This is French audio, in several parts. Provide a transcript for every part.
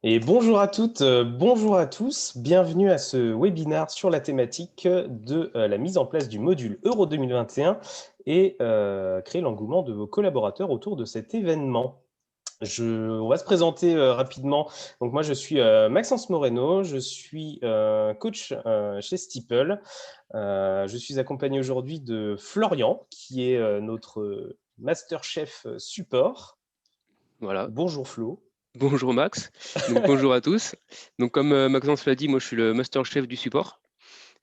Et bonjour à toutes, bonjour à tous, bienvenue à ce webinaire sur la thématique de la mise en place du module Euro 2021 et créer l'engouement de vos collaborateurs autour de cet événement. On va se présenter rapidement. Donc moi je suis Maxence Moreno, je suis coach chez Steeple. Je suis accompagné aujourd'hui de Florian qui est notre master chef support. Voilà. Bonjour Flo. Bonjour Max. Donc bonjour à tous. Donc comme Maxence l'a dit, moi je suis le master chef du support.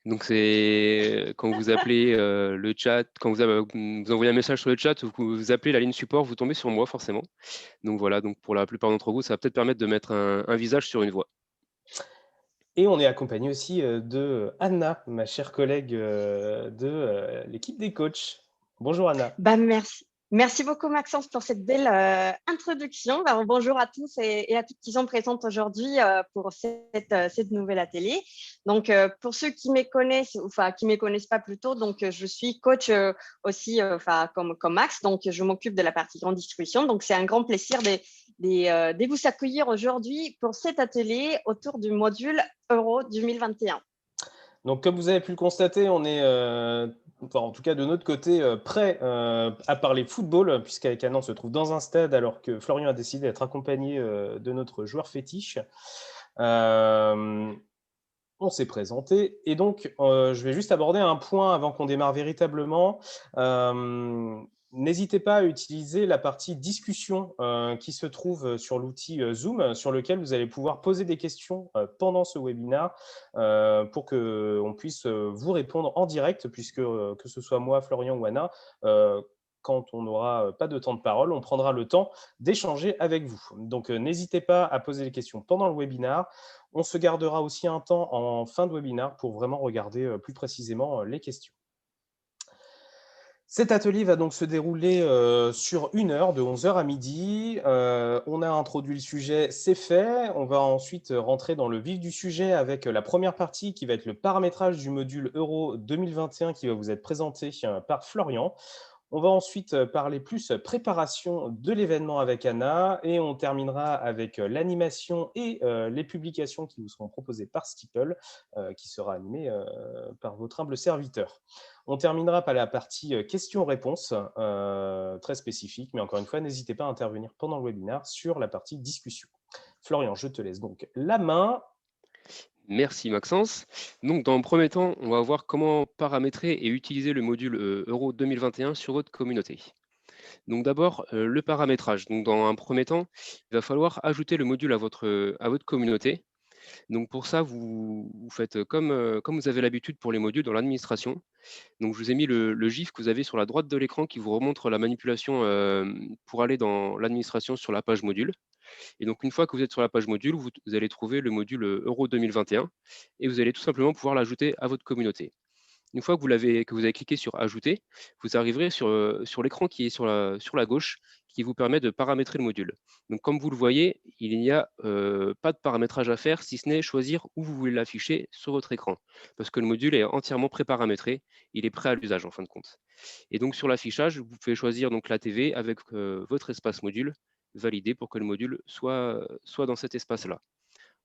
Donc c'est quand vous appelez le chat, quand vous envoyez un message sur le chat, vous appelez la ligne support, vous tombez sur moi forcément. Donc voilà, donc pour la plupart d'entre vous, ça va peut-être permettre de mettre un visage sur une voix. Et on est accompagné aussi de Anna, ma chère collègue de l'équipe des coachs. Bonjour Anna. Merci. Merci beaucoup Maxence pour cette belle introduction. Bonjour à tous et à toutes qui sont présentes aujourd'hui pour cette nouvelle atelier. Donc pour ceux qui me connaissent, enfin qui me connaissent pas plutôt, donc je suis coach aussi, comme Max. Donc je m'occupe de la partie grande distribution. Donc c'est un grand plaisir de vous accueillir aujourd'hui pour cet atelier autour du module Euro 2021. Donc comme vous avez pu le constater, on est en tout cas de notre côté, prêt à parler football, puisqu'avec Anna, on se trouve dans un stade, alors que Florian a décidé d'être accompagné de notre joueur fétiche. On s'est présenté, et donc je vais juste aborder un point avant qu'on démarre véritablement. N'hésitez pas à utiliser la partie discussion qui se trouve sur l'outil Zoom, sur lequel vous allez pouvoir poser des questions pendant ce webinaire pour qu'on puisse vous répondre en direct, puisque que ce soit moi, Florian ou Anna, quand on n'aura pas de temps de parole, on prendra le temps d'échanger avec vous. Donc n'hésitez pas à poser les questions pendant le webinaire. On se gardera aussi un temps en fin de webinaire pour vraiment regarder plus précisément les questions. Cet atelier va donc se dérouler sur 1 heure, de 11h à midi. On a introduit le sujet, c'est fait. On va ensuite rentrer dans le vif du sujet avec la première partie qui va être le paramétrage du module Euro 2021 qui va vous être présenté par Florian. On va ensuite parler plus préparation de l'événement avec Anna, et on terminera avec l'animation et les publications qui vous seront proposées par Steeple, qui sera animée par votre humble serviteur. On terminera par la partie questions-réponses, très spécifique, mais encore une fois, n'hésitez pas à intervenir pendant le webinaire sur la partie discussion. Florian, je te laisse donc la main. Merci Maxence. Donc dans le premier temps, on va voir comment paramétrer et utiliser le module Euro 2021 sur votre communauté. Donc d'abord, le paramétrage. Donc dans un premier temps, il va falloir ajouter le module à votre communauté. Donc pour ça, vous faites comme vous avez l'habitude pour les modules dans l'administration. Donc je vous ai mis le GIF que vous avez sur la droite de l'écran qui vous remontre la manipulation pour aller dans l'administration sur la page module. Et donc une fois que vous êtes sur la page module, vous allez trouver le module Euro 2021 et vous allez tout simplement pouvoir l'ajouter à votre communauté. Une fois que vous avez cliqué sur Ajouter, vous arriverez sur l'écran qui est sur la gauche, qui vous permet de paramétrer le module. Donc comme vous le voyez, il n'y a pas de paramétrage à faire, si ce n'est choisir où vous voulez l'afficher sur votre écran, parce que le module est entièrement pré-paramétré, il est prêt à l'usage en fin de compte. Et donc sur l'affichage, vous pouvez choisir donc la TV avec votre espace module, validé pour que le module soit dans cet espace-là.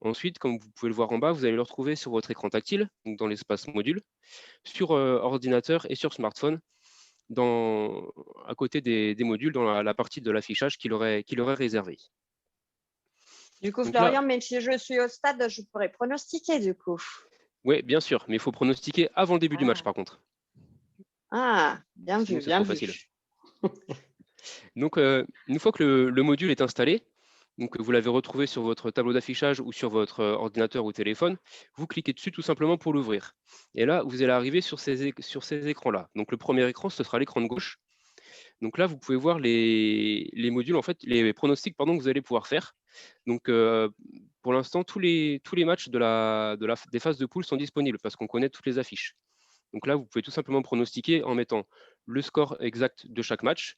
Ensuite, comme vous pouvez le voir en bas, vous allez le retrouver sur votre écran tactile, donc dans l'espace module, sur ordinateur et sur smartphone, à côté des modules, dans la partie de l'affichage qu'il aurait réservé. Du coup, Donc là, Florian, même si je suis au stade, je pourrais pronostiquer du coup. oui, bien sûr, mais il faut pronostiquer avant le début du match par contre. Ah, bien Sinon, vu, c'est bien trop vu. facile. Donc, une fois que le module est installé, donc vous l'avez retrouvé sur votre tableau d'affichage ou sur votre ordinateur ou téléphone, vous cliquez dessus tout simplement pour l'ouvrir. Et là, vous allez arriver sur ces écrans-là. Donc le premier écran, ce sera l'écran de gauche. Donc là, vous pouvez voir les modules, en fait, les pronostics pardon, que vous allez pouvoir faire. Donc pour l'instant, tous les matchs des phases de poule sont disponibles parce qu'on connaît toutes les affiches. Donc là, vous pouvez tout simplement pronostiquer en mettant le score exact de chaque match.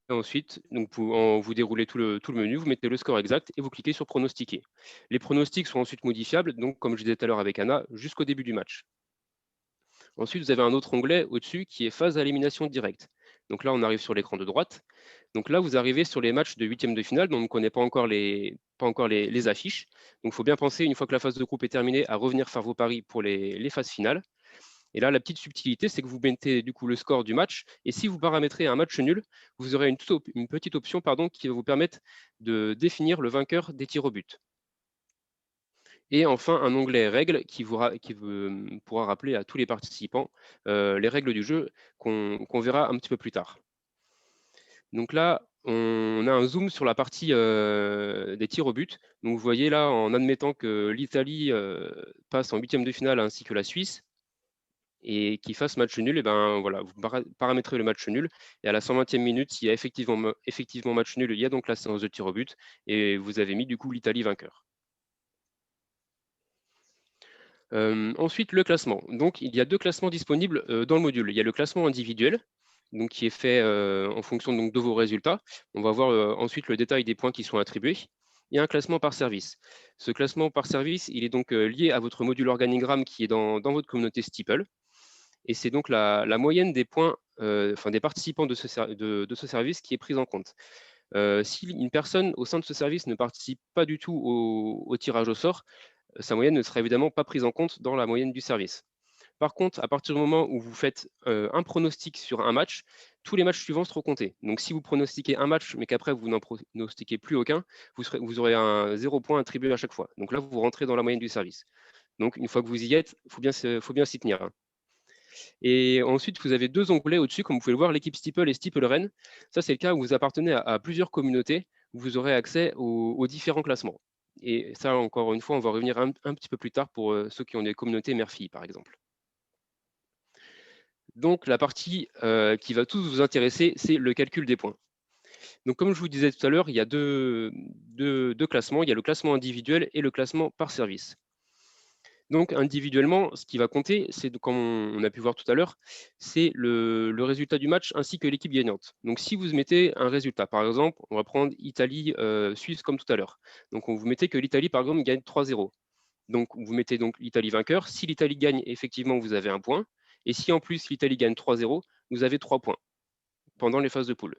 Et ensuite, donc, vous déroulez tout le menu, vous mettez le score exact et vous cliquez sur pronostiquer. Les pronostics sont ensuite modifiables, donc comme je disais tout à l'heure avec Anna, jusqu'au début du match. Ensuite, vous avez un autre onglet au-dessus qui est phase à élimination directe. Donc là, on arrive sur l'écran de droite. Donc là, vous arrivez sur les matchs de huitième de finale, dont on ne connaît pas encore les pas encore les affiches. Donc, il faut bien penser, une fois que la phase de groupe est terminée, à revenir faire vos paris pour les phases finales. Et là, la petite subtilité, c'est que vous mettez du coup le score du match. Et si vous paramétrez un match nul, vous aurez une petite option qui va vous permettre de définir le vainqueur des tirs au but. Et enfin, un onglet règles qui pourra rappeler à tous les participants les règles du jeu qu'on verra un petit peu plus tard. Donc là, on a un zoom sur la partie des tirs au but. Donc vous voyez là, en admettant que l'Italie passe en huitième de finale ainsi que la Suisse, et qui fasse match nul, et ben voilà, vous paramétrez le match nul, et à la 120e minute, s'il y a effectivement match nul, il y a donc la séance de tir au but, et vous avez mis du coup l'Italie vainqueur. Ensuite, le classement. Donc, il y a deux classements disponibles dans le module. Il y a le classement individuel, donc, qui est fait en fonction donc, de vos résultats. On va voir ensuite le détail des points qui sont attribués. Il y a un classement par service. Ce classement par service, il est donc lié à votre module organigramme qui est dans votre communauté Steeple. Et c'est donc la moyenne des points, des participants de ce service qui est prise en compte. Si une personne au sein de ce service ne participe pas du tout au tirage au sort, sa moyenne ne sera évidemment pas prise en compte dans la moyenne du service. Par contre, à partir du moment où vous faites un pronostic sur un match, tous les matchs suivants seront comptés. Donc si vous pronostiquez un match, mais qu'après vous n'en pronostiquez plus aucun, vous aurez un 0 point attribué à chaque fois. Donc là, vous rentrez dans la moyenne du service. Donc une fois que vous y êtes, il faut bien s'y tenir. Hein. Et ensuite, vous avez deux onglets au-dessus, comme vous pouvez le voir, l'équipe Steeple et Steeple Rennes. Ça, c'est le cas où vous appartenez à plusieurs communautés, où vous aurez accès aux différents classements. Et ça, encore une fois, on va revenir un petit peu plus tard pour ceux qui ont des communautés mère-fille, par exemple. Donc, la partie qui va tous vous intéresser, c'est le calcul des points. Donc, comme je vous disais tout à l'heure, il y a deux classements. Il y a le classement individuel et le classement par service. Donc, individuellement, ce qui va compter, c'est, comme on a pu voir tout à l'heure, c'est le résultat du match ainsi que l'équipe gagnante. Donc, si vous mettez un résultat, par exemple, on va prendre Italie-Suisse comme tout à l'heure. Donc, vous mettez que l'Italie, par exemple, gagne 3-0. Donc, vous mettez donc l'Italie vainqueur. Si l'Italie gagne, effectivement, vous avez un point. Et si en plus l'Italie gagne 3-0, vous avez 3 points pendant les phases de poule.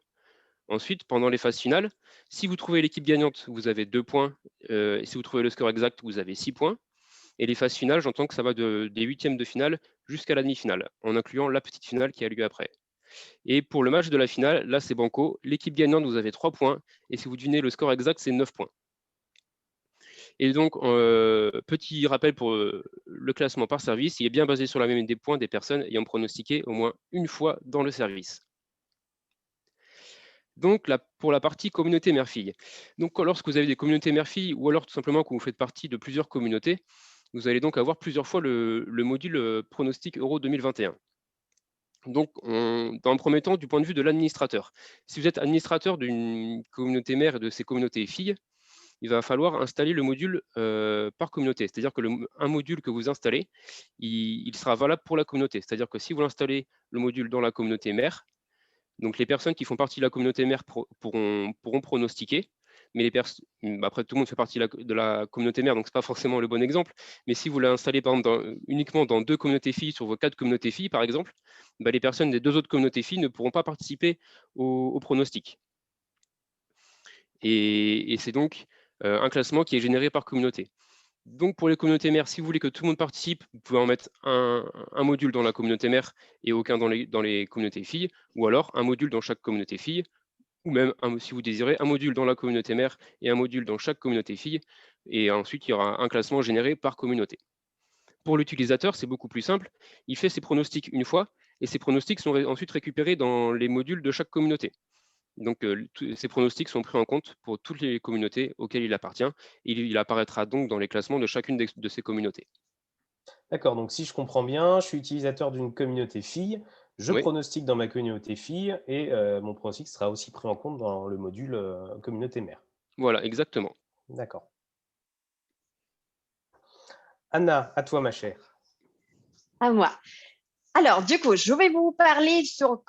Ensuite, pendant les phases finales, si vous trouvez l'équipe gagnante, vous avez 2 points. Et si vous trouvez le score exact, vous avez 6 points. Et les phases finales, j'entends que ça va des huitièmes de finale jusqu'à la demi-finale, en incluant la petite finale qui a lieu après. Et pour le match de la finale, là c'est banco. L'équipe gagnante, vous avez 3 points. Et si vous devinez le score exact, c'est 9 points. Et donc, petit rappel pour le classement par service, il est bien basé sur la moyenne des points des personnes ayant pronostiqué au moins une fois dans le service. Donc, pour la partie communauté mère-fille. Donc, lorsque vous avez des communautés mère-fille ou alors tout simplement que vous faites partie de plusieurs communautés, vous allez donc avoir plusieurs fois le module pronostic Euro 2021. Donc, dans un premier temps, du point de vue de l'administrateur. Si vous êtes administrateur d'une communauté mère et de ses communautés filles, il va falloir installer le module par communauté. C'est-à-dire que un module que vous installez, il sera valable pour la communauté. C'est-à-dire que si vous installez le module dans la communauté mère, donc les personnes qui font partie de la communauté mère pourront pronostiquer. Mais après, tout le monde fait partie de la communauté mère, donc ce n'est pas forcément le bon exemple. Mais si vous l'installez par exemple uniquement dans 2 communautés filles sur vos 4 communautés filles, par exemple, les personnes des 2 autres communautés filles ne pourront pas participer au pronostic. Et c'est donc un classement qui est généré par communauté. Donc pour les communautés mères, si vous voulez que tout le monde participe, vous pouvez en mettre un module dans la communauté mère et aucun dans les communautés filles, ou alors un module dans chaque communauté fille, ou même, si vous désirez, un module dans la communauté mère et un module dans chaque communauté fille, et ensuite il y aura un classement généré par communauté. Pour l'utilisateur, c'est beaucoup plus simple, il fait ses pronostics une fois, et ces pronostics sont ensuite récupérés dans les modules de chaque communauté. Donc, ces pronostics sont pris en compte pour toutes les communautés auxquelles il appartient. Il apparaîtra donc dans les classements de chacune de ces communautés. D'accord, donc si je comprends bien, je suis utilisateur d'une communauté fille, je pronostique dans ma communauté fille et mon pronostic sera aussi pris en compte dans le module communauté mère. Voilà, exactement. D'accord. Anna, à toi ma chère. À moi. Alors, du coup, je vais vous parler sur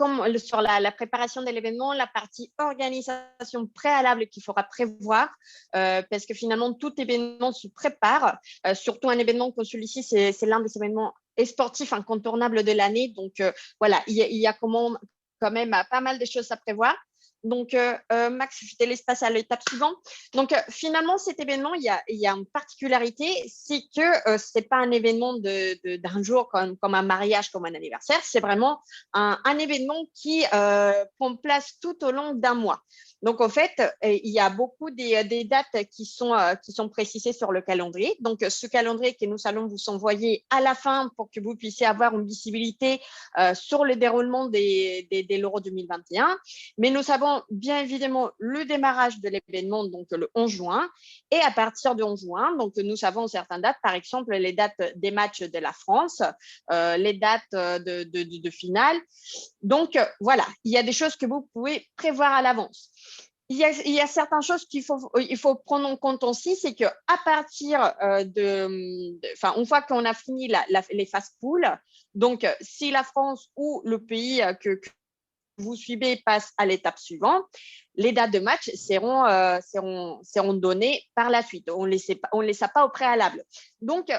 la préparation de l'événement, la partie organisation préalable qu'il faudra prévoir, parce que finalement, tout événement se prépare, surtout un événement comme celui-ci, c'est l'un des événements sportifs incontournables de l'année. Donc, voilà, il y a quand même pas mal de choses à prévoir. Donc, Max, je te laisse passer à l'étape suivante. Donc, finalement, cet événement, il y a une particularité, c'est que ce n'est pas un événement d'un jour comme un mariage, comme un anniversaire. C'est vraiment un événement qui prend place tout au long d'un mois. Donc, en fait, il y a beaucoup des dates qui sont précisées sur le calendrier. Donc, ce calendrier que nous allons vous envoyer à la fin pour que vous puissiez avoir une visibilité sur le déroulement de l'Euro 2021. Mais nous savons bien évidemment le démarrage de l'événement, donc le 11 juin. Et à partir du 11 juin, donc nous savons certaines dates, par exemple les dates des matchs de la France, les dates de finale. Donc, voilà, il y a des choses que vous pouvez prévoir à l'avance. Il y a certaines choses il faut prendre en compte aussi, c'est qu'à partir une fois qu'on a fini les phases poules, donc si la France ou le pays que vous suivez passe à l'étape suivante, les dates de match seront données par la suite. On ne les a pas au préalable. Donc,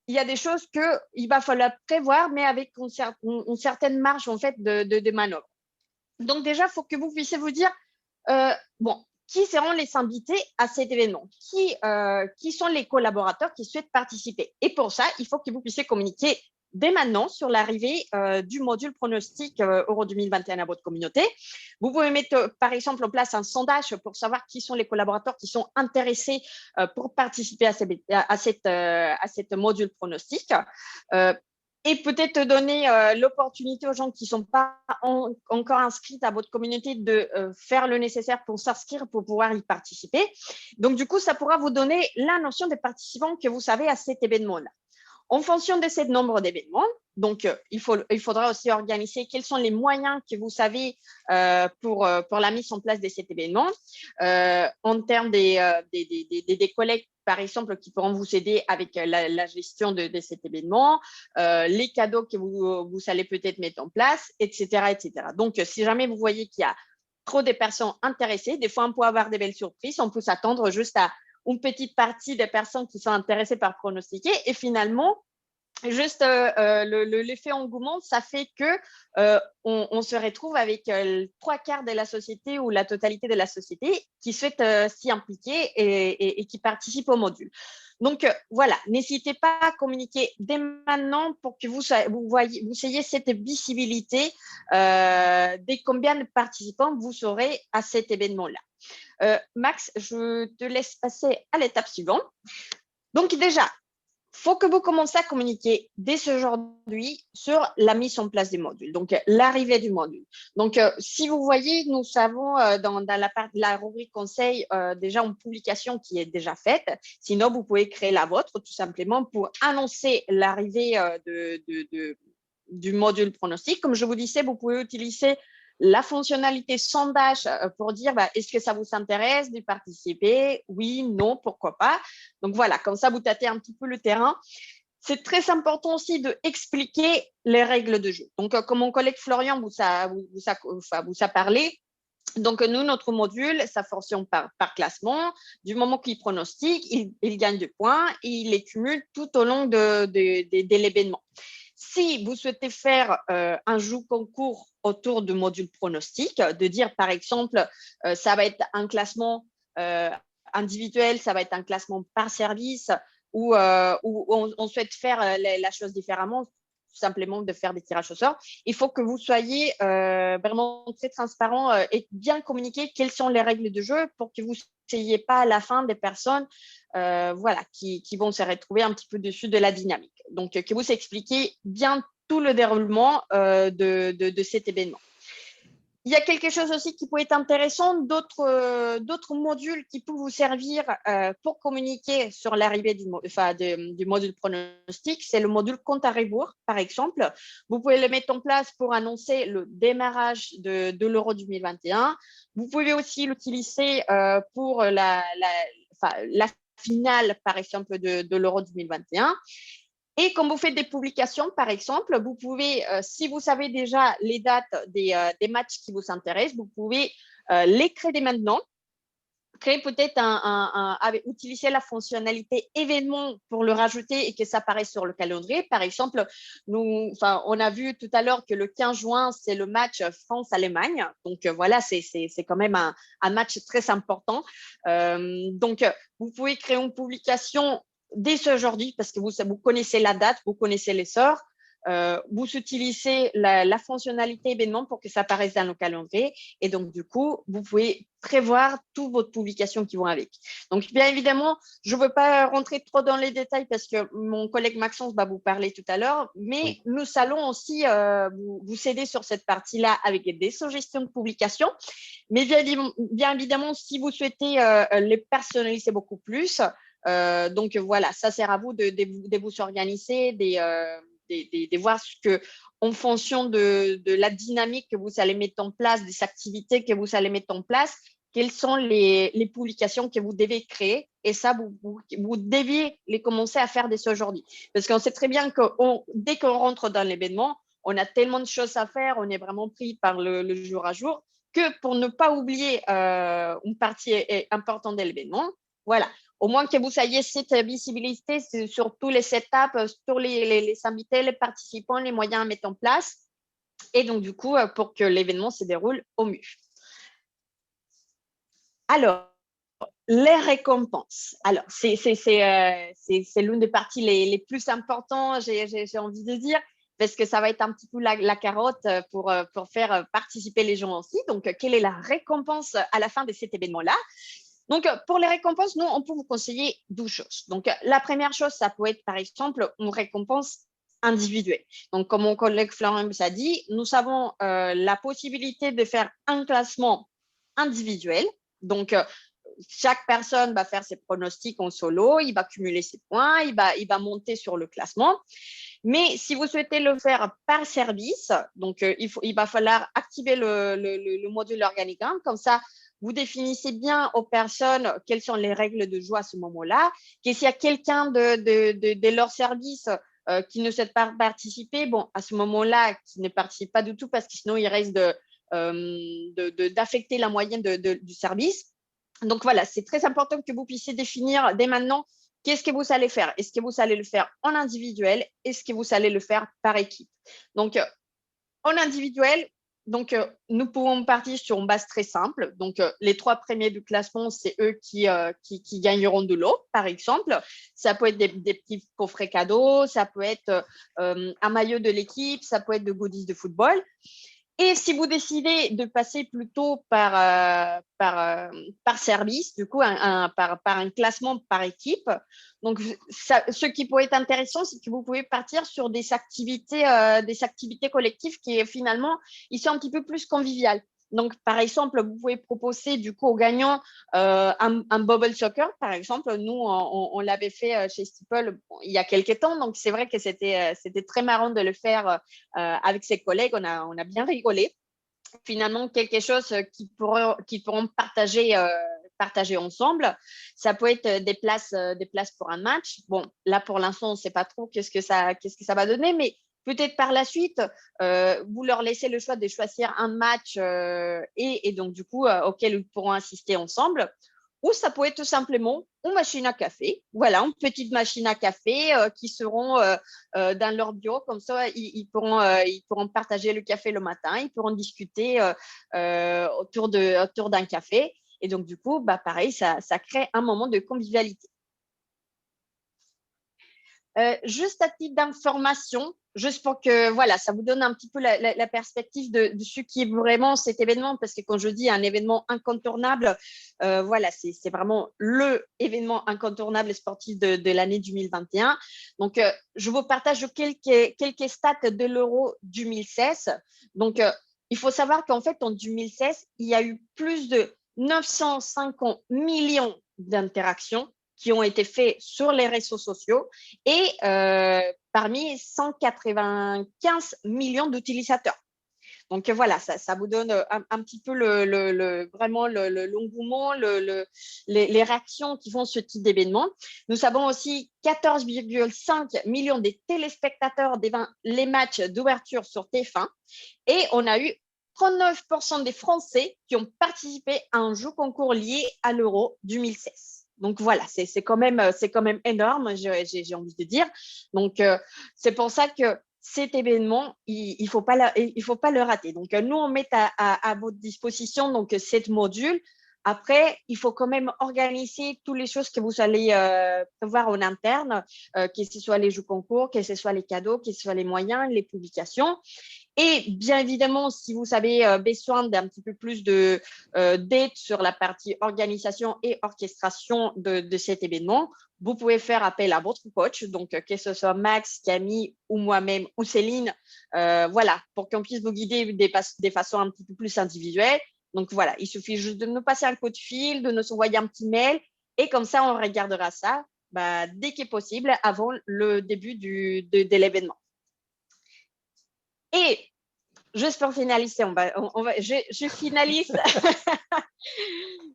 il y a des choses qu'il va falloir prévoir, mais avec une certaine marge en fait, de manœuvre. Donc, déjà, il faut que vous puissiez vous dire, qui seront les invités à cet événement, qui sont les collaborateurs qui souhaitent participer. Et pour ça, il faut que vous puissiez communiquer dès maintenant sur l'arrivée du module pronostic Euro 2021 à votre communauté. Vous pouvez mettre, par exemple, en place un sondage pour savoir qui sont les collaborateurs qui sont intéressés pour participer à cette module pronostic. Et peut-être donner l'opportunité aux gens qui ne sont pas encore inscrits à votre communauté de faire le nécessaire pour s'inscrire, pour pouvoir y participer. Donc, du coup, ça pourra vous donner la notion des participants que vous savez à cet événement-là. En fonction de ce nombre d'événements, donc il faudra aussi organiser quels sont les moyens que vous savez pour la mise en place de cet événement, en termes des collègues, par exemple, qui pourront vous aider avec la gestion de cet événement, les cadeaux que vous allez peut-être mettre en place, etc., etc. Donc, si jamais vous voyez qu'il y a trop de personnes intéressées, des fois, on peut avoir des belles surprises, on peut s'attendre juste à une petite partie des personnes qui sont intéressées par pronostiquer. Et finalement, juste l'effet engouement, ça fait que on se retrouve avec 3/4 de la société ou la totalité de la société qui souhaite s'y impliquer et qui participe au module. Donc, voilà, n'hésitez pas à communiquer dès maintenant pour que vous ayez cette visibilité dès combien de participants vous serez à cet événement-là. Max, je te laisse passer à l'étape suivante. Donc, déjà, il faut que vous commenciez à communiquer dès aujourd'hui sur la mise en place des modules, donc l'arrivée du module. Donc, si vous voyez, nous savons dans la rubrique conseil déjà une publication qui est déjà faite. Sinon, vous pouvez créer la vôtre tout simplement pour annoncer l'arrivée du module pronostic. Comme je vous disais, vous pouvez utiliser la fonctionnalité sondage pour dire est-ce que ça vous intéresse de participer? Oui, non, pourquoi pas? Donc voilà, comme ça, vous tâtez un petit peu le terrain. C'est très important aussi d'expliquer les règles de jeu. Donc, comme mon collègue Florian vous a parlé, donc, nous, notre module, ça fonctionne par classement. Du moment qu'il pronostique, il gagne des points et il les cumule tout au long de l'événement. Si vous souhaitez faire un jeu concours autour du module pronostic, de dire par exemple, ça va être un classement individuel, ça va être un classement par service, ou on souhaite faire la chose différemment, tout simplement de faire des tirages au sort, il faut que vous soyez vraiment très transparent et bien communiquer quelles sont les règles de jeu pour que vous n'ayez pas à la fin des personnes qui vont se retrouver un petit peu dessus de la dynamique. Donc, que vous expliquez bien tout le déroulement de cet événement. Il y a quelque chose aussi qui peut être intéressant, d'autres modules qui peuvent vous servir pour communiquer sur l'arrivée du module pronostic. C'est le module compte à rebours, par exemple. Vous pouvez le mettre en place pour annoncer le démarrage de l'Euro 2021. Vous pouvez aussi l'utiliser pour la finale, par exemple, de l'Euro 2021. Et quand vous faites des publications, par exemple, vous pouvez, si vous savez déjà les dates des matchs qui vous intéressent, vous pouvez les créer dès maintenant créer peut-être utiliser la fonctionnalité événement pour le rajouter et que ça apparaisse sur le calendrier. Par exemple, on a vu tout à l'heure que le 15 juin, c'est le match France-Allemagne. Donc, voilà, c'est quand même un match très important. Donc, vous pouvez créer une publication dès aujourd'hui parce que vous connaissez la date, vous connaissez l'essor. Vous utilisez la fonctionnalité événement pour que ça apparaisse dans le calendrier et donc du coup vous pouvez prévoir toutes vos publications qui vont avec. Donc bien évidemment je ne veux pas rentrer trop dans les détails parce que mon collègue Maxence va vous parler tout à l'heure, mais Oui. nous allons aussi vous aider sur cette partie-là avec des suggestions de publication, mais bien évidemment si vous souhaitez les personnaliser beaucoup plus, donc voilà, ça sert à vous de vous organiser, de voir ce que, en fonction de la dynamique que vous allez mettre en place, des activités que vous allez mettre en place, quelles sont les publications que vous devez créer. Et ça, vous deviez les commencer à faire dès aujourd'hui. Parce qu'on sait très bien que dès qu'on rentre dans l'événement, on a tellement de choses à faire, on est vraiment pris par le jour à jour, que pour ne pas oublier une partie importante de l'événement, voilà. Au moins que vous ayez cette visibilité sur tous les setups, sur les invités, les participants, les moyens à mettre en place. Et donc, du coup, pour que l'événement se déroule au mieux. Alors, les récompenses. Alors, c'est l'une des parties les plus importantes, j'ai envie de dire, parce que ça va être un petit peu la carotte pour faire participer les gens aussi. Donc, quelle est la récompense à la fin de cet événement-là? Donc, pour les récompenses, nous, on peut vous conseiller 12 choses. Donc, la première chose, ça peut être, par exemple, une récompense individuelle. Donc, comme mon collègue Florent vous a dit, nous avons la possibilité de faire un classement individuel. Donc, chaque personne va faire ses pronostics en solo, il va cumuler ses points, il va monter sur le classement. Mais si vous souhaitez le faire par service, donc il va falloir activer le module organigramme. Comme ça, vous définissez bien aux personnes quelles sont les règles de jeu à ce moment-là. Que s'il y a quelqu'un de leur service qui ne souhaite pas participer, bon, à ce moment-là, qui ne participe pas du tout parce que sinon, il risque d'affecter la moyenne du service. Donc voilà, c'est très important que vous puissiez définir dès maintenant qu'est-ce que vous allez faire. Est-ce que vous allez le faire en individuel? Est-ce que vous allez le faire par équipe? Donc, en individuel, donc, nous pouvons partir sur une base très simple. Donc, les 3 premiers du classement, c'est eux qui gagneront de l'eau, par exemple. Ça peut être des petits coffrets cadeaux, ça peut être un maillot de l'équipe, ça peut être de goodies de football. Et si vous décidez de passer plutôt par service, du coup, par un classement par équipe, donc ce qui pourrait être intéressant, c'est que vous pouvez partir sur des activités collectives qui finalement, ils sont un petit peu plus conviviales. Donc, par exemple, vous pouvez proposer du coup aux gagnants un bubble soccer, par exemple. Nous, on l'avait fait chez Steeple il y a quelques temps. Donc, c'est vrai que c'était très marrant de le faire avec ses collègues. On a bien rigolé. Finalement, quelque chose qu'ils pourront partager ensemble. Ça peut être des places pour un match. Bon, là, pour l'instant, on ne sait pas trop qu'est-ce que ça va donner, mais peut-être par la suite, vous leur laissez le choix de choisir un match et donc, du coup, auquel ils pourront assister ensemble. Ou ça peut être tout simplement une machine à café. Voilà, une petite machine à café qui seront dans leur bureau. Comme ça, ils pourront partager le café le matin. Ils pourront discuter autour d'un café. Et donc, du coup, pareil, ça crée un moment de convivialité. Juste à titre d'information, juste pour que voilà, ça vous donne un petit peu la perspective de ce qui est vraiment cet événement, parce que quand je dis un événement incontournable, voilà, c'est vraiment le événement incontournable sportif de l'année 2021. Donc, je vous partage quelques stats de l'Euro 2016. Donc, il faut savoir qu'en fait, en 2016, il y a eu plus de 950 millions d'interactions qui ont été faits sur les réseaux sociaux et parmi 195 millions d'utilisateurs. Donc voilà, ça vous donne un petit peu vraiment l'engouement, les réactions qui font ce type d'événement. Nous avons aussi 14,5 millions de téléspectateurs devant les matchs d'ouverture sur TF1 et on a eu 39% des Français qui ont participé à un jeu concours lié à l'Euro 2016. Donc voilà, c'est quand même énorme, j'ai envie de dire. Donc c'est pour ça que cet événement, il faut pas le rater. Donc nous, on met à votre disposition donc cette module. Après, il faut quand même organiser toutes les choses que vous allez voir en interne, que ce soit les jeux concours, que ce soit les cadeaux, que ce soit les moyens, les publications. Et bien évidemment, si vous avez besoin d'un petit peu plus d'aide sur la partie organisation et orchestration de cet événement, vous pouvez faire appel à votre coach, donc que ce soit Max, Camille ou moi-même ou Céline, voilà, pour qu'on puisse vous guider des façons un petit peu plus individuelles. Donc voilà, il suffit juste de nous passer un coup de fil, de nous envoyer un petit mail et comme ça, on regardera ça dès qu'il est possible avant le début de l'événement. Et juste pour finaliser, je finalise.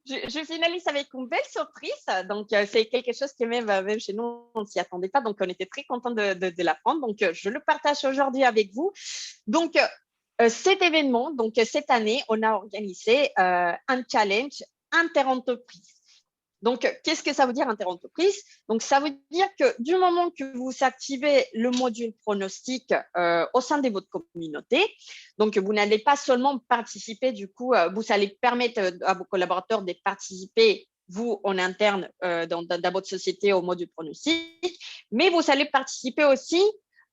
je finalise avec une belle surprise. Donc, c'est quelque chose que même chez nous, on ne s'y attendait pas. Donc, on était très contents de l'apprendre. Donc, je le partage aujourd'hui avec vous. Donc, cet événement, donc cette année, on a organisé un challenge interentreprise. Donc, qu'est-ce que ça veut dire interentreprise? Donc, ça veut dire que du moment que vous activez le module pronostic au sein de votre communauté, donc vous n'allez pas seulement participer, du coup, vous allez permettre à vos collaborateurs de participer, vous, en interne, dans votre société au module pronostic, mais vous allez participer aussi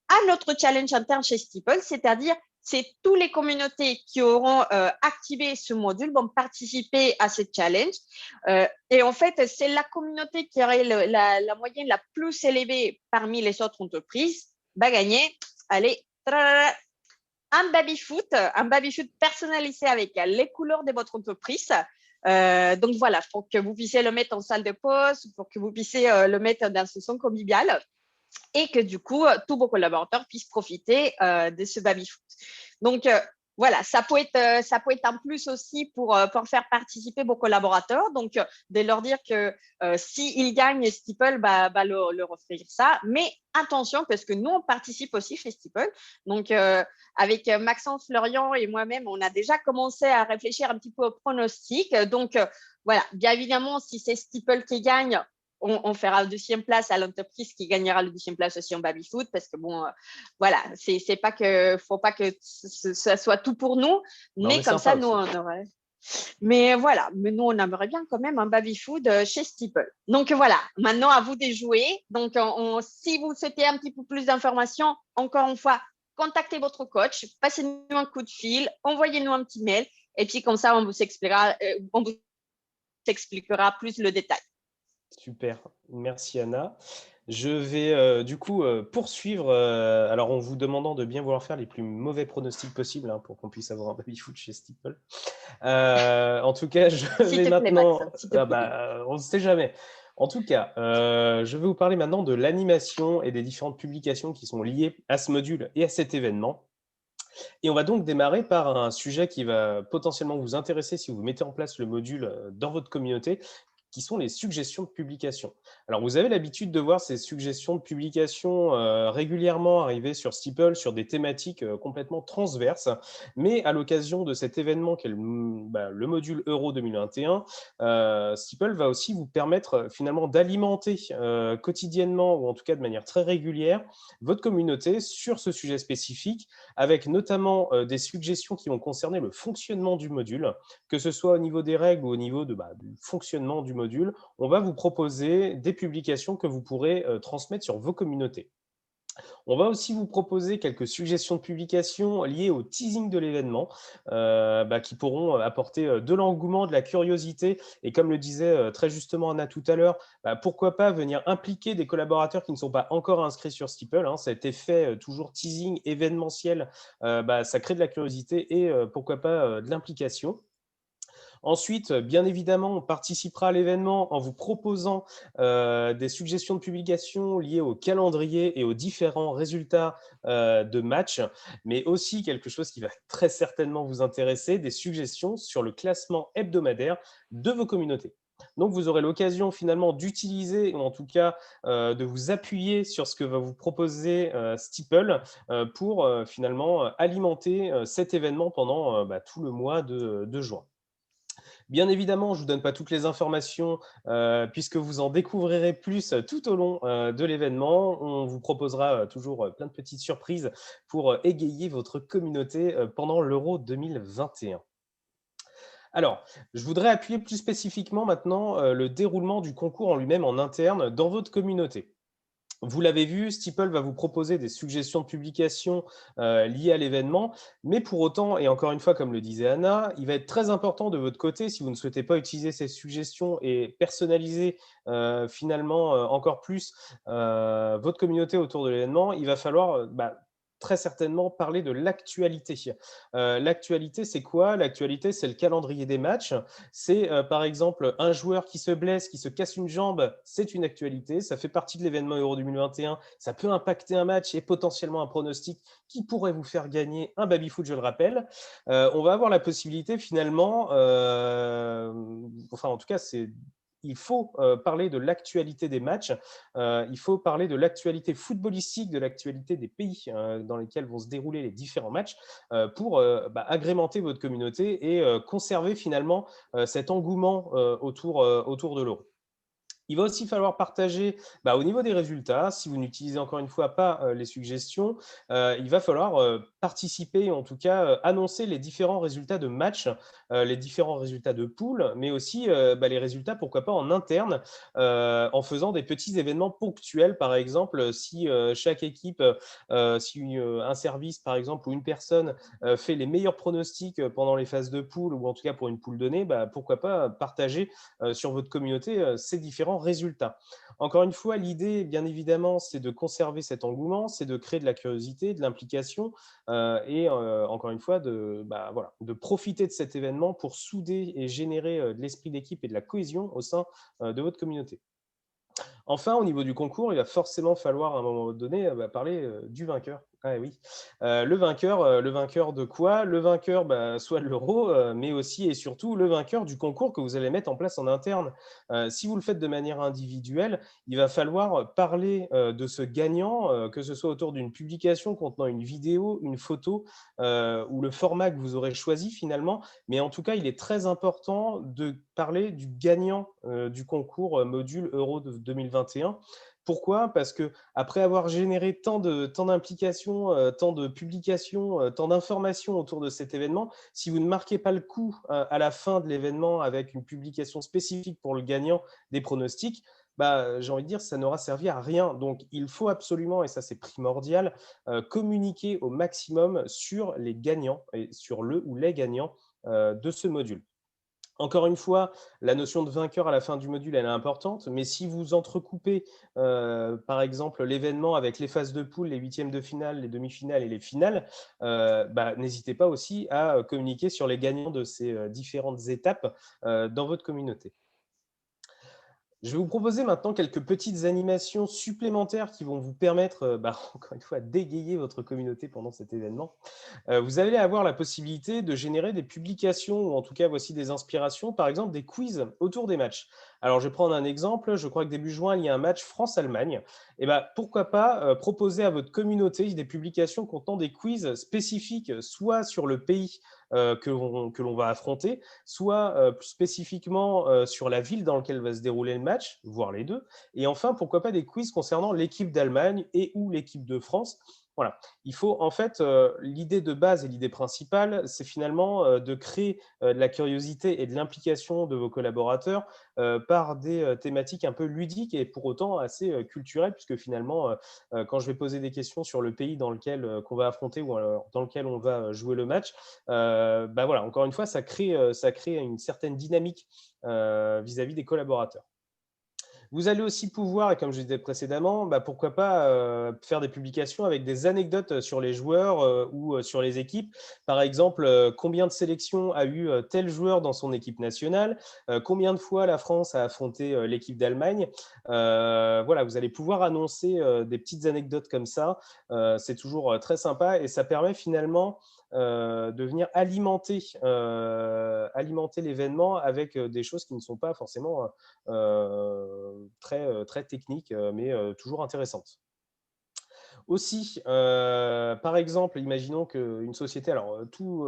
à notre challenge interne chez Steeple, c'est-à-dire c'est toutes les communautés qui auront activé ce module vont participer à ce challenge. Et en fait, c'est la communauté qui aurait la moyenne la plus élevée parmi les autres entreprises va gagner, allez, un baby-foot personnalisé avec les couleurs de votre entreprise. Donc voilà, pour que vous puissiez le mettre en salle de pause, pour que vous puissiez le mettre dans ce son convivial et que du coup, tous vos collaborateurs puissent profiter de ce baby-foot. Donc, voilà, ça peut être un plus aussi pour faire participer vos collaborateurs. Donc, de leur dire que s'ils gagnent Steeple, leur offrir ça. Mais attention, parce que nous, on participe aussi chez Steeple. Donc, avec Maxence, Florian et moi-même, on a déjà commencé à réfléchir un petit peu au pronostic. Donc, voilà, bien évidemment, si c'est Steeple qui gagne, on fera la deuxième place à l'entreprise qui gagnera la deuxième place aussi en baby-foot parce que bon, voilà, c'est pas que, faut pas que ça soit tout pour nous, mais comme ça, nous, on aurait. Mais voilà, mais nous, on aimerait bien quand même un baby-foot chez Steeple. Donc voilà, maintenant, à vous de jouer. Donc, si vous souhaitez un petit peu plus d'informations, encore une fois, contactez votre coach, passez-nous un coup de fil, envoyez-nous un petit mail, et puis comme ça, on vous expliquera plus le détail. Super, merci Anna. Je vais du coup poursuivre, alors en vous demandant de bien vouloir faire les plus mauvais pronostics possibles pour qu'on puisse avoir un baby-foot chez Steeple. En tout cas, je vais maintenant… on ne sait jamais. En tout cas, je vais vous parler maintenant de l'animation et des différentes publications qui sont liées à ce module et à cet événement. Et on va donc démarrer par un sujet qui va potentiellement vous intéresser si vous mettez en place le module dans votre communauté, qui sont les suggestions de publication. Alors, vous avez l'habitude de voir ces suggestions de publication régulièrement arriver sur Steeple sur des thématiques complètement transverses, mais à l'occasion de cet événement qu'est le module Euro 2021, Steeple va aussi vous permettre finalement d'alimenter quotidiennement, ou en tout cas de manière très régulière, votre communauté sur ce sujet spécifique, avec notamment des suggestions qui vont concerner le fonctionnement du module, que ce soit au niveau des règles ou au niveau du fonctionnement du module. On va vous proposer des publications que vous pourrez transmettre sur vos communautés. On va aussi vous proposer quelques suggestions de publications liées au teasing de l'événement qui pourront apporter de l'engouement, de la curiosité et comme le disait très justement Anna tout à l'heure, pourquoi pas venir impliquer des collaborateurs qui ne sont pas encore inscrits sur Steeple. Cet effet toujours teasing événementiel, ça crée de la curiosité et pourquoi pas de l'implication. Ensuite, bien évidemment, on participera à l'événement en vous proposant des suggestions de publication liées au calendrier et aux différents résultats de matchs, mais aussi quelque chose qui va très certainement vous intéresser, des suggestions sur le classement hebdomadaire de vos communautés. Donc, vous aurez l'occasion finalement d'utiliser, ou en tout cas de vous appuyer sur ce que va vous proposer Steeple pour finalement alimenter cet événement pendant tout le mois de juin. Bien évidemment, je ne vous donne pas toutes les informations puisque vous en découvrirez plus tout au long de l'événement. On vous proposera toujours plein de petites surprises pour égayer votre communauté pendant l'Euro 2021. Alors, je voudrais appuyer plus spécifiquement maintenant le déroulement du concours en lui-même en interne dans votre communauté. Vous l'avez vu, Steeple va vous proposer des suggestions de publications liées à l'événement, mais pour autant, et encore une fois, comme le disait Anna, il va être très important de votre côté, si vous ne souhaitez pas utiliser ces suggestions et personnaliser finalement encore plus votre communauté autour de l'événement, il va falloir très certainement parler de l'actualité. L'actualité, c'est quoi? L'actualité, c'est le calendrier des matchs. C'est par exemple un joueur qui se blesse, qui se casse une jambe, c'est une actualité. Ça fait partie de l'événement Euro 2021. Ça peut impacter un match et potentiellement un pronostic qui pourrait vous faire gagner un baby-foot, je le rappelle. On va avoir la possibilité finalement, enfin en tout cas, il faut parler de l'actualité des matchs, il faut parler de l'actualité footballistique, de l'actualité des pays dans lesquels vont se dérouler les différents matchs pour agrémenter votre communauté et conserver finalement cet engouement autour de l'euro. Il va aussi falloir partager au niveau des résultats, si vous n'utilisez encore une fois pas les suggestions, il va falloir participer, en tout cas annoncer les différents résultats de match, les différents résultats de poule, mais aussi les résultats, pourquoi pas en interne, en faisant des petits événements ponctuels, par exemple, si chaque équipe, si un service, par exemple, ou une personne fait les meilleurs pronostics pendant les phases de poule, ou en tout cas pour une poule donnée, pourquoi pas partager sur votre communauté ces différents résultats. Encore une fois, l'idée, bien évidemment, c'est de conserver cet engouement, c'est de créer de la curiosité, de l'implication et encore une fois, de profiter de cet événement pour souder et générer de l'esprit d'équipe et de la cohésion au sein de votre communauté. Enfin, au niveau du concours, il va forcément falloir à un moment donné parler du vainqueur. Ah oui. Le vainqueur de quoi? Le vainqueur, soit de l'euro, mais aussi et surtout le vainqueur du concours que vous allez mettre en place en interne. Si vous le faites de manière individuelle, il va falloir parler de ce gagnant, que ce soit autour d'une publication contenant une vidéo, une photo ou le format que vous aurez choisi finalement. Mais en tout cas, il est très important de parler du gagnant du concours module Euro de 2021. Pourquoi? Parce que après avoir généré tant d'implications, tant de publications, tant d'informations autour de cet événement, si vous ne marquez pas le coup à la fin de l'événement avec une publication spécifique pour le gagnant des pronostics, j'ai envie de dire, ça n'aura servi à rien. Donc, il faut absolument, et ça c'est primordial, communiquer au maximum sur les gagnants et sur le ou les gagnants de ce module. Encore une fois, la notion de vainqueur à la fin du module, elle est importante, mais si vous entrecoupez, par exemple, l'événement avec les phases de poule, les huitièmes de finale, les demi-finales et les finales, n'hésitez pas aussi à communiquer sur les gagnants de ces différentes étapes dans votre communauté. Je vais vous proposer maintenant quelques petites animations supplémentaires qui vont vous permettre, encore une fois, d'égayer votre communauté pendant cet événement. Vous allez avoir la possibilité de générer des publications ou en tout cas, voici des inspirations, par exemple des quiz autour des matchs. Alors, je vais prendre un exemple. Je crois que début juin, il y a un match France-Allemagne. Et pourquoi pas proposer à votre communauté des publications contenant des quiz spécifiques, soit sur le pays que l'on va affronter, soit plus spécifiquement sur la ville dans laquelle va se dérouler le match, voire les deux. Et enfin, pourquoi pas des quiz concernant l'équipe d'Allemagne et ou l'équipe de France. Voilà. Il faut en fait, l'idée de base et l'idée principale, c'est finalement de créer de la curiosité et de l'implication de vos collaborateurs par des thématiques un peu ludiques et pour autant assez culturelles, puisque finalement, quand je vais poser des questions sur le pays dans lequel qu'on va affronter ou alors dans lequel on va jouer le match, voilà, encore une fois, ça crée une certaine dynamique vis-à-vis des collaborateurs. Vous allez aussi pouvoir, et comme je disais précédemment, pourquoi pas faire des publications avec des anecdotes sur les joueurs ou sur les équipes. Par exemple, combien de sélections a eu tel joueur dans son équipe nationale, combien de fois la France a affronté l'équipe d'Allemagne. Voilà, vous allez pouvoir annoncer des petites anecdotes comme ça. C'est toujours très sympa et ça permet finalement de venir alimenter l'événement avec des choses qui ne sont pas forcément très techniques, mais toujours intéressantes. Aussi, par exemple, imaginons qu'une société, alors tout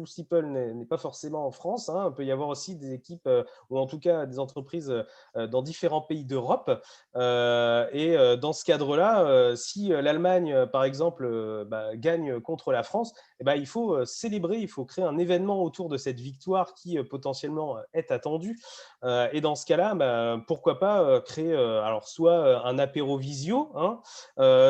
Steeple n'est pas forcément en France, hein, il peut y avoir aussi des équipes ou en tout cas des entreprises dans différents pays d'Europe. Et dans ce cadre-là, si l'Allemagne, par exemple, gagne contre la France, eh ben, il faut célébrer, il faut créer un événement autour de cette victoire qui potentiellement est attendue. Et dans ce cas-là, pourquoi pas créer alors soit un apéro visio, hein,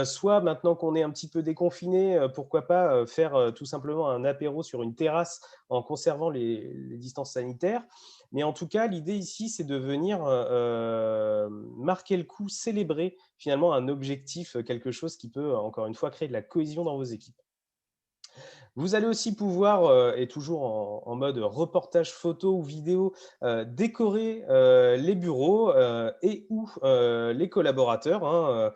soit maintenant qu'on est un petit peu déconfiné, pourquoi pas faire tout simplement un apéro sur une terrasse en conservant les distances sanitaires. Mais en tout cas, l'idée ici, c'est de venir marquer le coup, célébrer finalement un objectif, quelque chose qui peut, encore une fois, créer de la cohésion dans vos équipes. Vous allez aussi pouvoir, et toujours en mode reportage photo ou vidéo, décorer les bureaux et ou les collaborateurs, hein.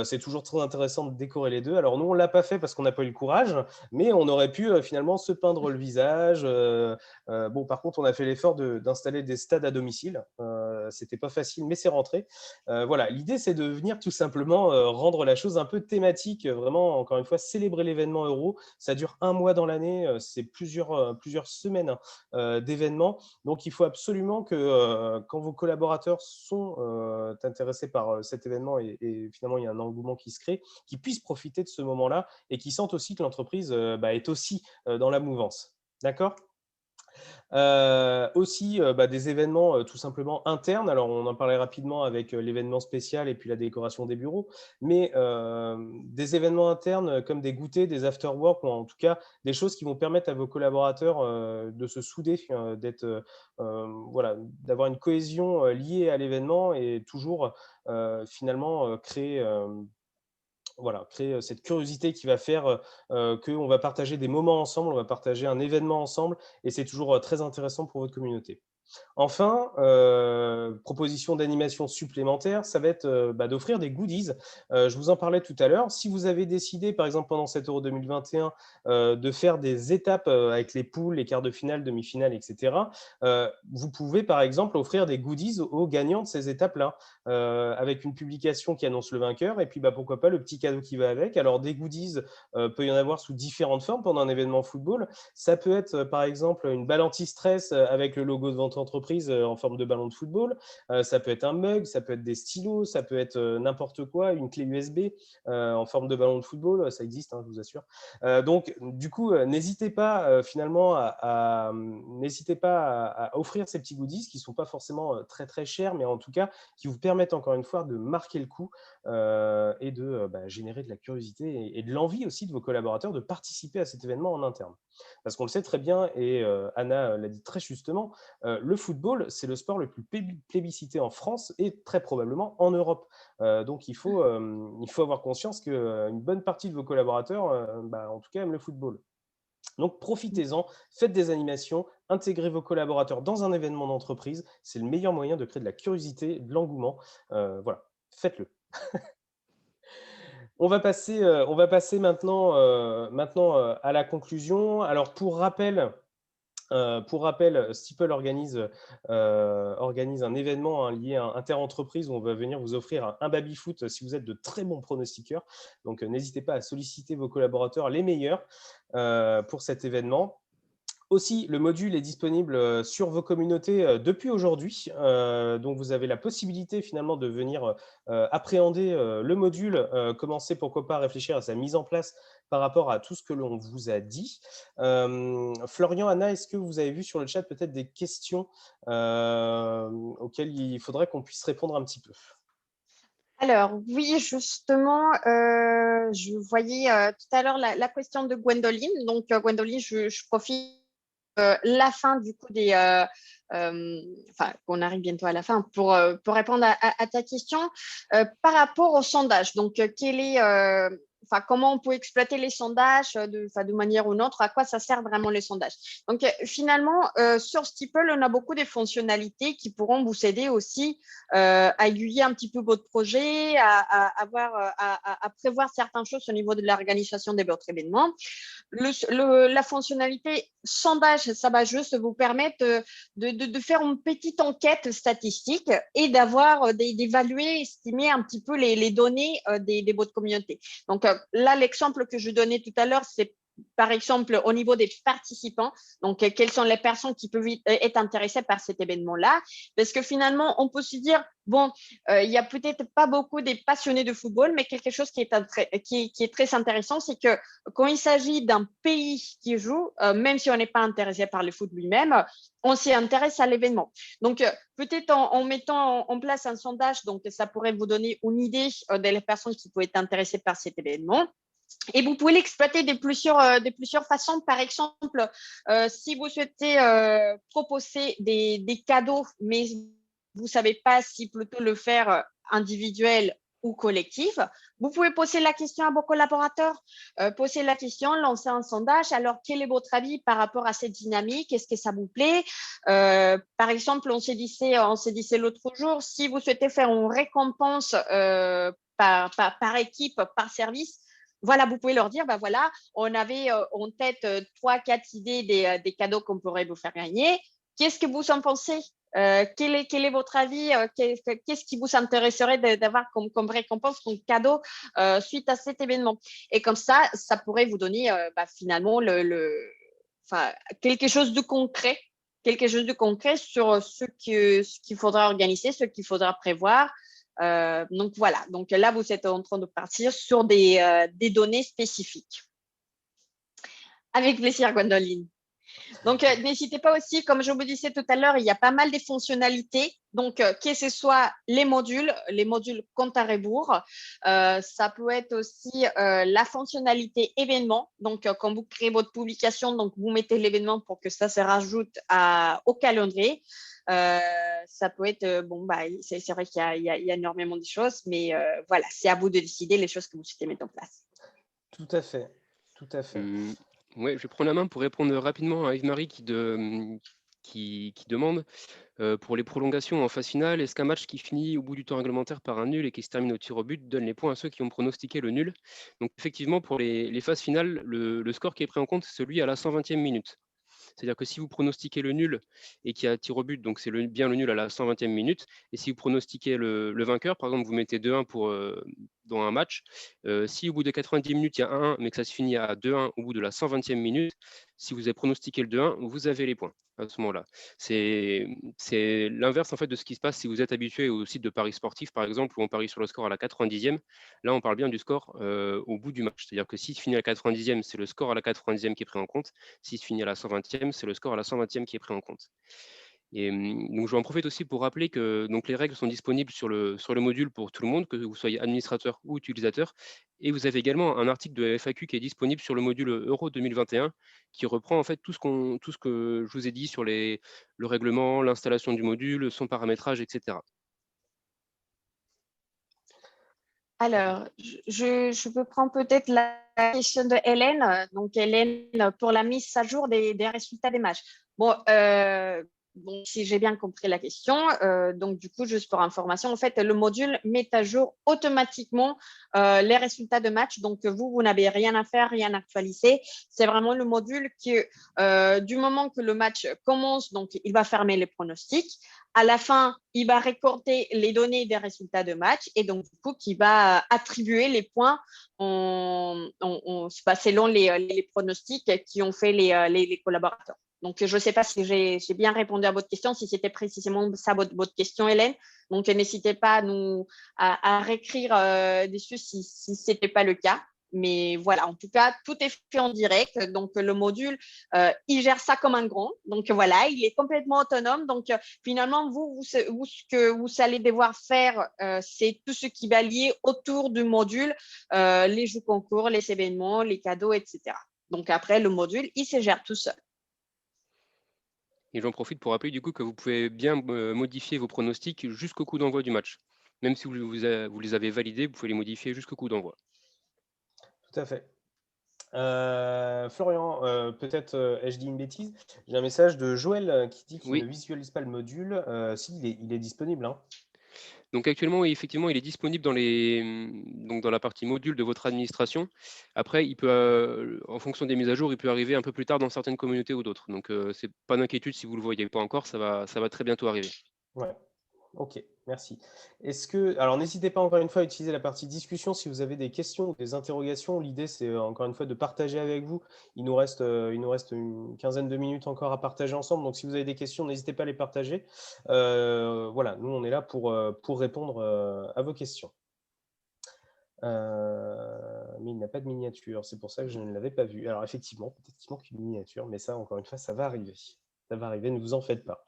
C'est toujours très intéressant de décorer les deux. Alors nous, on ne l'a pas fait parce qu'on n'a pas eu le courage, mais on aurait pu finalement se peindre le visage. Bon, par contre, on a fait l'effort d'installer des stades à domicile. C'était pas facile, mais c'est rentré. Voilà, l'idée, c'est de venir tout simplement rendre la chose un peu thématique, vraiment, encore une fois, célébrer l'événement Euro. Ça dure un mois dans l'année, c'est plusieurs semaines d'événements. Donc, il faut absolument que quand vos collaborateurs sont intéressés par cet événement et finalement, il y a un engouement qui se crée, qu'ils puissent profiter de ce moment-là et qu'ils sentent aussi que l'entreprise est aussi dans la mouvance. D'accord ? Aussi, des événements tout simplement internes. Alors, on en parlait rapidement avec l'événement spécial et puis la décoration des bureaux, mais des événements internes comme des goûters, des after-work, ou en tout cas des choses qui vont permettre à vos collaborateurs de se souder, voilà, d'avoir une cohésion liée à l'événement et toujours finalement créer cette curiosité qui va faire qu'on va partager des moments ensemble, on va partager un événement ensemble, et c'est toujours très intéressant pour votre communauté. Enfin, proposition d'animation supplémentaire, ça va être d'offrir des goodies. Je vous en parlais tout à l'heure. Si vous avez décidé, par exemple, pendant cet Euro 2021, de faire des étapes avec les poules, les quarts de finale, demi-finale, etc., vous pouvez, par exemple, offrir des goodies aux gagnants de ces étapes-là, avec une publication qui annonce le vainqueur, et puis pourquoi pas le petit cadeau qui va avec. Alors, des goodies, peut y en avoir sous différentes formes pendant un événement football. Ça peut être, par exemple, une balle anti-stress avec le logo de votre entreprise en forme de ballon de football. Ça peut être un mug, ça peut être des stylos, ça peut être n'importe quoi, une clé USB en forme de ballon de football. Ça existe, hein, je vous assure. Donc, du coup, n'hésitez pas finalement n'hésitez pas à offrir ces petits goodies qui ne sont pas forcément très très chers, mais en tout cas qui vous permettent encore une fois de marquer le coup et de générer de la curiosité et de l'envie aussi de vos collaborateurs de participer à cet événement en interne. Parce qu'on le sait très bien, et Anna l'a dit très justement, le football, c'est le sport le plus plébiscité en France et très probablement en Europe. Donc, il faut avoir conscience qu'une bonne partie de vos collaborateurs, en tout cas, aiment le football. Donc, profitez-en, faites des animations, intégrez vos collaborateurs dans un événement d'entreprise. C'est le meilleur moyen de créer de la curiosité, de l'engouement. Voilà, faites-le. On va passer maintenant à la conclusion. Alors, pour rappel, Steeple organise un événement lié à Inter-Entreprise où on va venir vous offrir un baby-foot si vous êtes de très bons pronostiqueurs. Donc, n'hésitez pas à solliciter vos collaborateurs les meilleurs pour cet événement. Aussi, le module est disponible sur vos communautés depuis aujourd'hui. Donc, vous avez la possibilité finalement de venir appréhender le module, commencer pourquoi pas à réfléchir à sa mise en place par rapport à tout ce que l'on vous a dit. Florian, Anna, est-ce que vous avez vu sur le chat peut-être des questions auxquelles il faudrait qu'on puisse répondre un petit peu? Alors, oui, justement, je voyais tout à l'heure la question de Gwendoline. Donc, Gwendoline, je profite la fin du coup qu'on arrive bientôt à la fin pour répondre à ta question par rapport au sondage. Donc, comment on peut exploiter les sondages de manière ou une autre, à quoi ça sert vraiment les sondages. Donc, finalement, sur Steeple, on a beaucoup de fonctionnalités qui pourront vous aider aussi à aiguiller un petit peu votre projet, à prévoir certaines choses au niveau de l'organisation de votre événement. La fonctionnalité sondage, ça va juste vous permettre de faire une petite enquête statistique et d'évaluer, estimer un petit peu les données de votre communauté. Donc là, l'exemple que je donnais tout à l'heure, c'est par exemple au niveau des participants. Donc, quelles sont les personnes qui peuvent être intéressées par cet événement-là? Parce que finalement, on peut se dire, bon, il n'y a peut-être pas beaucoup de passionnés de football, mais quelque chose qui est très intéressant, c'est que quand il s'agit d'un pays qui joue, même si on n'est pas intéressé par le foot lui-même, on s'y intéresse à l'événement. Donc, peut-être en mettant en place un sondage, donc ça pourrait vous donner une idée des personnes qui peuvent être intéressées par cet événement. Et vous pouvez l'exploiter de plusieurs façons. Par exemple, si vous souhaitez proposer des cadeaux, mais vous ne savez pas si plutôt le faire individuel ou collectif, vous pouvez poser la question à vos collaborateurs, poser la question, lancer un sondage. Alors, quel est votre avis par rapport à cette dynamique? Est-ce que ça vous plaît? Par exemple, on se disait l'autre jour, si vous souhaitez faire une récompense par équipe, par service, voilà, vous pouvez leur dire, voilà, on avait en tête 3-4 idées des cadeaux qu'on pourrait vous faire gagner. Qu'est-ce que vous en pensez? Quel est votre avis? Qu'est-ce qui vous intéresserait d'avoir comme récompense, comme cadeau suite à cet événement? Et comme ça pourrait vous donner finalement quelque chose de concret sur ce qu'il faudra organiser, ce qu'il faudra prévoir. Donc voilà, donc là vous êtes en train de partir sur des données spécifiques. Avec plaisir, Gwendoline. Donc n'hésitez pas aussi, comme je vous disais tout à l'heure, il y a pas mal de fonctionnalités. Donc que ce soit les modules compte à rebours, ça peut être aussi la fonctionnalité événement. Donc quand vous créez votre publication, donc vous mettez l'événement pour que ça se rajoute au calendrier. Ça peut être, c'est vrai qu'il y a énormément de choses, mais voilà, c'est à vous de décider les choses que vous souhaitez mettre en place. Tout à fait, tout à fait. Ouais, je prends la main pour répondre rapidement à Yves-Marie qui demande pour les prolongations en phase finale, est-ce qu'un match qui finit au bout du temps réglementaire par un nul et qui se termine au tir au but donne les points à ceux qui ont pronostiqué le nul? Donc effectivement, pour les phases finales, le score qui est pris en compte, c'est celui à la 120e minute. C'est-à-dire que si vous pronostiquez le nul et qu'il y a tir au but, donc c'est bien le nul à la 120e minute. Et si vous pronostiquez le vainqueur, par exemple, vous mettez 2-1 dans un match. Si au bout de 90 minutes, il y a 1-1, mais que ça se finit à 2-1 au bout de la 120e minute, si vous avez pronostiqué le 2-1, vous avez les points à ce moment-là. C'est l'inverse en fait de ce qui se passe si vous êtes habitué au site de paris sportif, par exemple, où on parie sur le score à la 90e. Là, on parle bien du score au bout du match. C'est-à-dire que si se finit à la 90e, c'est le score à la 90e qui est pris en compte. Si se finit à la 120e, c'est le score à la 120e qui est pris en compte. Et donc, je vais en profiter aussi pour rappeler que donc, les règles sont disponibles sur le module pour tout le monde, que vous soyez administrateur ou utilisateur. Et vous avez également un article de FAQ qui est disponible sur le module Euro 2021 qui reprend en fait tout ce que je vous ai dit sur le règlement, l'installation du module, son paramétrage, etc. Alors, je peux prendre peut-être la question de Hélène. Donc, Hélène, pour la mise à jour des résultats des matchs. Bon, si j'ai bien compris la question, donc du coup, juste pour information, en fait, le module met à jour automatiquement les résultats de match. Donc, vous n'avez rien à faire, rien à actualiser. C'est vraiment le module qui, du moment que le match commence, donc il va fermer les pronostics. À la fin, il va récolter les données des résultats de match et donc, du coup, qui va attribuer les points selon les pronostics qui ont fait les collaborateurs. Donc, je ne sais pas si j'ai bien répondu à votre question, si c'était précisément ça votre question, Hélène. Donc, n'hésitez pas à réécrire dessus si ce n'était pas le cas. Mais voilà, en tout cas, tout est fait en direct. Donc, le module, il gère ça comme un grand. Donc, voilà, il est complètement autonome. Donc, finalement, ce que vous allez devoir faire, c'est tout ce qui va lier autour du module, les jeux concours, les événements, les cadeaux, etc. Donc, après, le module, il se gère tout seul. Et j'en profite pour rappeler du coup que vous pouvez bien modifier vos pronostics jusqu'au coup d'envoi du match. Même si vous les avez validés, vous pouvez les modifier jusqu'au coup d'envoi. Tout à fait. Florian, peut-être ai-je dit une bêtise? J'ai un message de Joël qui dit qu'il ne Oui, visualise pas le module. Si, il est disponible, hein. donc actuellement, oui, effectivement, il est disponible donc dans la partie module de votre administration. Après, en fonction des mises à jour, il peut arriver un peu plus tard dans certaines communautés ou d'autres. Donc, c'est pas d'inquiétude si vous ne le voyez pas encore, ça va très bientôt arriver. Ouais. Ok, merci. Alors n'hésitez pas encore une fois à utiliser la partie discussion si vous avez des questions ou des interrogations. L'idée, c'est encore une fois de partager avec vous. Il nous reste une quinzaine de minutes encore à partager ensemble. Donc si vous avez des questions, n'hésitez pas à les partager. Voilà, nous, on est là pour répondre à vos questions. Mais il n'a pas de miniature, c'est pour ça que je ne l'avais pas vu. Alors effectivement, peut-être qu'il manque une miniature, mais ça, encore une fois, ça va arriver. Ça va arriver, ne vous en faites pas.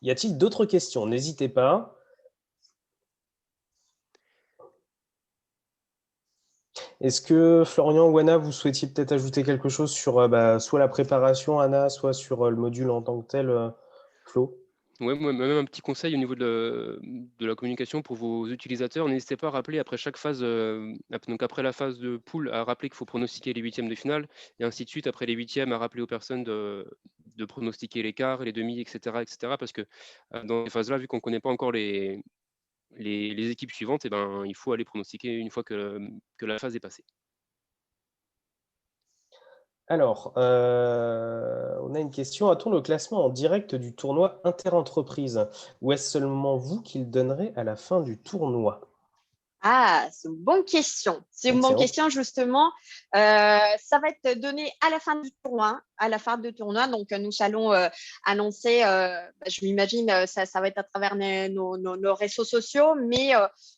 Y a-t-il d'autres questions? N'hésitez pas. Est-ce que Florian ou Anna, vous souhaitiez peut-être ajouter quelque chose sur soit la préparation, Anna, soit sur le module en tant que tel, Flo? Ouais, moi, même un petit conseil au niveau de la communication pour vos utilisateurs, n'hésitez pas à rappeler après chaque phase, donc après la phase de poule, à rappeler qu'il faut pronostiquer les huitièmes de finale, et ainsi de suite, après les huitièmes, à rappeler aux personnes de pronostiquer les quarts, les demi, etc., parce que dans ces phases-là, vu qu'on ne connaît pas encore les équipes suivantes, et ben, il faut aller pronostiquer une fois que la phase est passée. Alors, on a une question. A-t-on le classement en direct du tournoi inter-entreprise ou est-ce seulement vous qui le donnerez à la fin du tournoi? Ah, c'est une bonne question. C'est une bonne Excellent. question, justement. Ça va être donné à la fin du tournoi. À la fin du tournoi, donc nous allons annoncer, je m'imagine, ça va être à travers nos réseaux sociaux, mais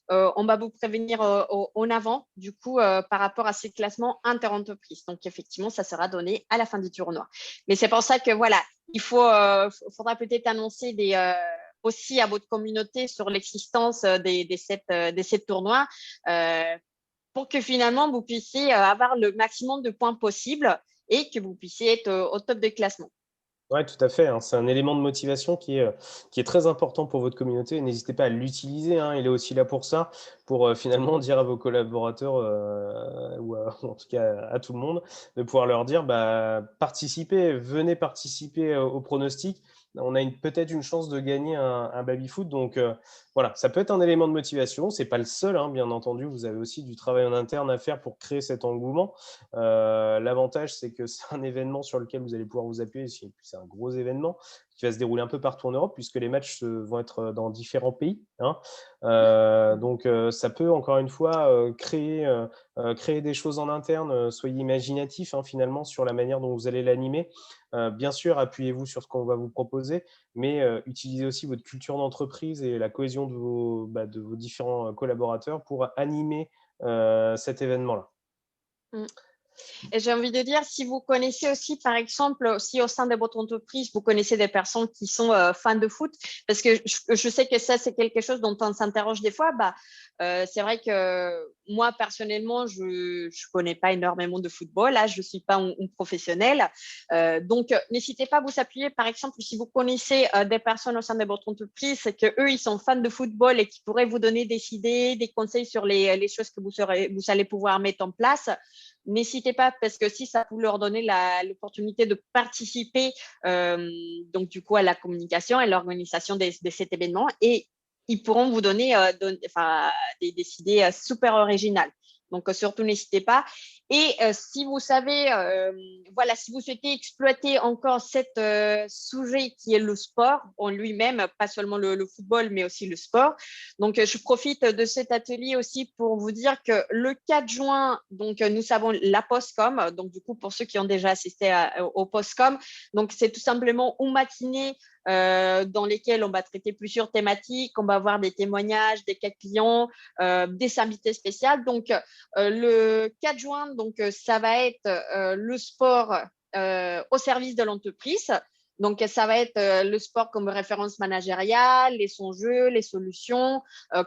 on va vous prévenir en avant, du coup, par rapport à ces classements inter-entreprises. Donc, effectivement, ça sera donné à la fin du tournoi. Mais c'est pour ça que, voilà, faudra peut-être annoncer aussi à votre communauté sur l'existence des sept tournois pour que finalement vous puissiez avoir le maximum de points possible et que vous puissiez être au top de classement. Ouais, tout à fait, hein. C'est un élément de motivation qui est très important pour votre communauté. N'hésitez pas à l'utiliser, hein. Il est aussi là pour ça, pour finalement dire à vos collaborateurs ou en tout cas à tout le monde, de pouvoir leur dire participez, venez participer au pronostic. On a peut-être une chance de gagner un baby-foot. Donc voilà, ça peut être un élément de motivation. C'est pas le seul, hein, bien entendu. Vous avez aussi du travail en interne à faire pour créer cet engouement. L'avantage, c'est que c'est un événement sur lequel vous allez pouvoir vous appuyer. C'est un gros événement qui va se dérouler un peu partout en Europe, puisque les matchs vont être dans différents pays, hein. Donc, ça peut, encore une fois, créer des choses en interne. Soyez imaginatifs, hein, finalement, sur la manière dont vous allez l'animer. Bien sûr, appuyez-vous sur ce qu'on va vous proposer, mais utilisez aussi votre culture d'entreprise et la cohésion de vos différents collaborateurs pour animer cet événement-là. Mm. Et j'ai envie de dire, si vous connaissez aussi, par exemple, si au sein de votre entreprise, vous connaissez des personnes qui sont fans de foot, parce que je sais que ça, c'est quelque chose dont on s'interroge des fois, c'est vrai que moi, personnellement, je ne connais pas énormément de football. Là, je ne suis pas un professionnel. Donc, n'hésitez pas à vous appuyer, par exemple, si vous connaissez des personnes au sein de votre entreprise, c'est qu'eux, ils sont fans de football et qui pourraient vous donner des idées, des conseils sur les choses que vous allez pouvoir mettre en place. N'hésitez pas parce que si ça peut leur donner l'opportunité de participer donc du coup à la communication et l'organisation de cet événement et ils pourront vous donner des idées super originales. Donc surtout n'hésitez pas. Et si vous savez, voilà, si vous souhaitez exploiter encore cet sujet qui est le sport en lui-même, pas seulement le football, mais aussi le sport. Donc, je profite de cet atelier aussi pour vous dire que le 4 juin, donc, nous avons la Postcom. Donc, du coup, pour ceux qui ont déjà assisté au Postcom, donc, c'est tout simplement une matinée dans lesquelles on va traiter plusieurs thématiques. On va avoir des témoignages, des cas clients, des invités spéciaux. Donc, le 4 juin, donc, ça va être le sport au service de l'entreprise. Donc, ça va être le sport comme référence managériale, les enjeux, les solutions,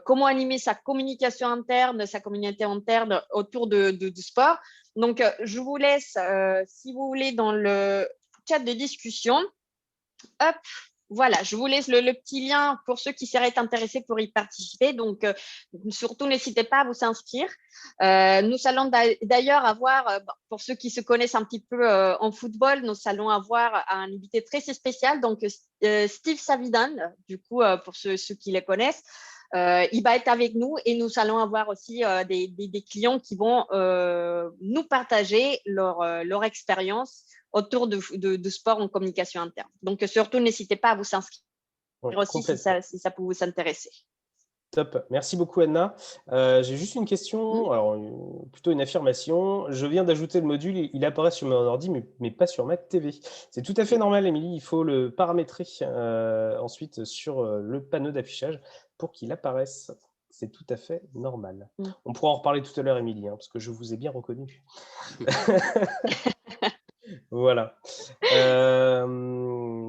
comment animer sa communication interne, sa communauté interne autour du sport. Donc, je vous laisse, si vous voulez, dans le chat de discussion, hop, voilà, je vous laisse le petit lien pour ceux qui seraient intéressés pour y participer. Donc, surtout, n'hésitez pas à vous inscrire. Nous allons d'ailleurs avoir, pour ceux qui se connaissent un petit peu en football, nous allons avoir un invité très spécial, donc Steve Savidan, du coup, pour ceux qui les connaissent. Il va être avec nous et nous allons avoir aussi des clients qui vont nous partager leur expérience autour de sport en communication interne. Donc, surtout, n'hésitez pas à vous inscrire aussi si ça peut vous intéresser. Top. Merci beaucoup, Anna. J'ai juste une question, alors plutôt une affirmation. Je viens d'ajouter le module, il apparaît sur mon ordi, mais pas sur ma TV. C'est tout à fait normal, Émilie. Il faut le paramétrer ensuite sur le panneau d'affichage pour qu'il apparaisse. C'est tout à fait normal. On pourra en reparler tout à l'heure, Émilie, parce que je vous ai bien reconnu. Voilà.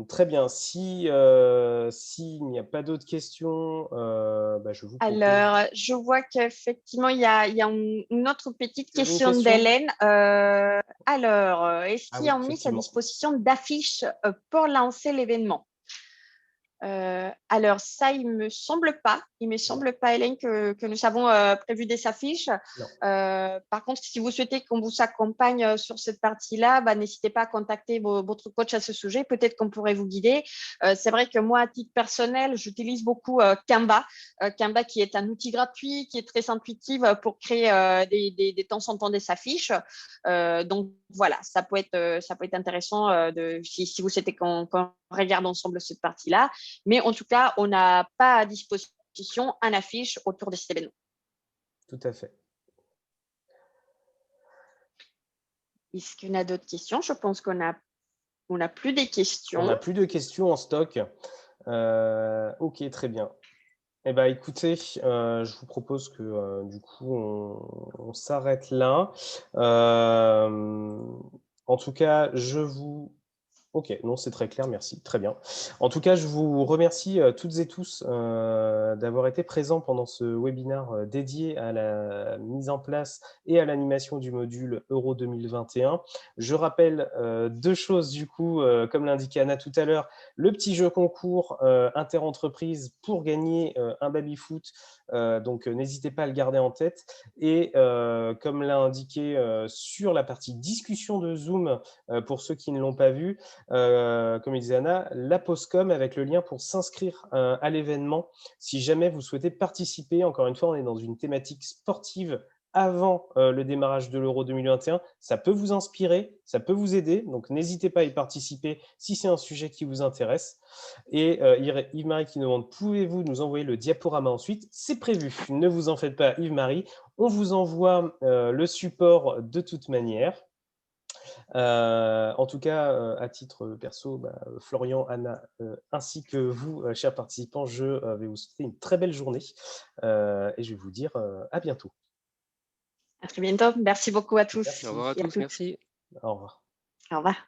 Très bien. S'il n'y a pas d'autres questions, je vous propose... Alors, je vois qu'effectivement, il y a une autre petite question d'Hélène. Alors, est-ce qu'ils ont mis à disposition d'affiches pour lancer l'événement? Alors ça, il me semble pas, Hélène, que nous avons prévu des affiches. Par contre, si vous souhaitez qu'on vous accompagne sur cette partie-là, n'hésitez pas à contacter votre coach à ce sujet. Peut-être qu'on pourrait vous guider. C'est vrai que moi, à titre personnel, j'utilise beaucoup Canva. Canva qui est un outil gratuit, qui est très intuitif pour créer de temps en temps des affiches. Donc voilà, ça peut être intéressant si vous souhaitez qu'on regarde ensemble cette partie-là. Mais en tout cas, on n'a pas à disposition un affiche autour de cet événement. Tout à fait. Est-ce qu'on a d'autres questions? Je pense qu'on n'a plus de questions. On n'a plus de questions en stock. Ok, très bien. Eh bien, écoutez, je vous propose que du coup, on s'arrête là. En tout cas, Ok, non, c'est très clair, merci, très bien. En tout cas, je vous remercie toutes et tous d'avoir été présents pendant ce webinaire dédié à la mise en place et à l'animation du module Euro 2021. Je rappelle deux choses du coup, comme l'indiquait Anna tout à l'heure, le petit jeu concours inter-entreprise pour gagner un baby-foot, donc n'hésitez pas à le garder en tête. Et comme l'a indiqué sur la partie discussion de Zoom, pour ceux qui ne l'ont pas vu, comme disait Anna, la Postcom avec le lien pour s'inscrire à l'événement. Si jamais vous souhaitez participer, encore une fois, on est dans une thématique sportive avant le démarrage de l'Euro 2021. Ça peut vous inspirer, ça peut vous aider, donc n'hésitez pas à y participer si c'est un sujet qui vous intéresse. Et Yves-Marie qui nous demande, pouvez-vous nous envoyer le diaporama ensuite? C'est prévu, ne vous en faites pas Yves-Marie, on vous envoie le support de toute manière. En tout cas, à titre perso, Florian, Anna, ainsi que vous, chers participants, je vais vous souhaiter une très belle journée et je vais vous dire à bientôt. À très bientôt. Merci beaucoup à tous. Au revoir à tous, merci. Au revoir. Au revoir.